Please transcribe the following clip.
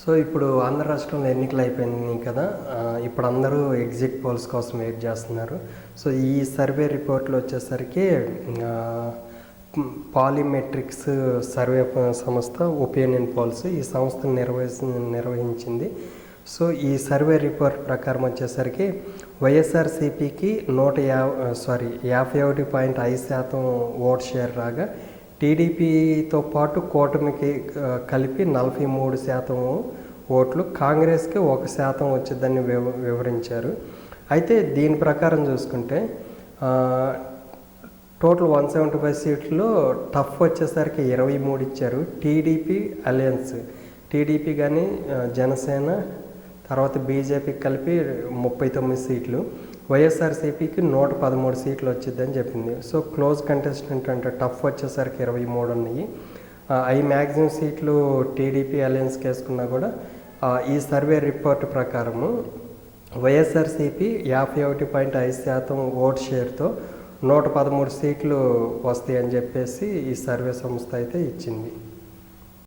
So ఇప్పుడు ఆంధ్ర రాష్ట్రంలో ఎన్నికలు అయిపోయినాయి కదా. ఇప్పుడు అందరూ ఎగ్జిట్ పోల్స్ కోసం వెయిట్ చేస్తున్నారు. సో ఈ సర్వే రిపోర్ట్లు వచ్చేసరికి పాలిమెట్రిక్స్ సర్వే సంస్థ ఒపీనియన్ పోల్స్ ఈ సంస్థ నిర్వహించింది. సో ఈ సర్వే రిపోర్ట్ ప్రకారం వచ్చేసరికి వైఎస్ఆర్సీపీకి 51.5% ఓట్ షేర్ రాగా, టీడీపీతో పాటు కూటమికి కలిపి 43% ఓట్లు, కాంగ్రెస్కి 1% వచ్చిందని వివరించారు. అయితే దీని ప్రకారం చూసుకుంటే టోటల్ 175 సీట్లలో టఫ్ వచ్చేసరికి 23 ఇచ్చారు. టీడీపీ అలయన్స్, టీడీపీ కానీ జనసేన తర్వాత బీజేపీకి కలిపి 39 సీట్లు, వైఎస్ఆర్సీపీకి 113 సీట్లు వచ్చిందని చెప్పింది. సో క్లోజ్ కంటెస్టెంట్ అంటే టఫ్ వచ్చేసరికి 23 ఉన్నాయి. అవి మ్యాక్సిమం సీట్లు టీడీపీ అలయన్స్కి వేసుకున్నా కూడా ఈ సర్వే రిపోర్ట్ ప్రకారము వైఎస్ఆర్సీపీ 51.5% ఓట్ షేర్తో 113 సీట్లు వస్తాయని చెప్పేసి ఈ సర్వే సంస్థ అయితే ఇచ్చింది.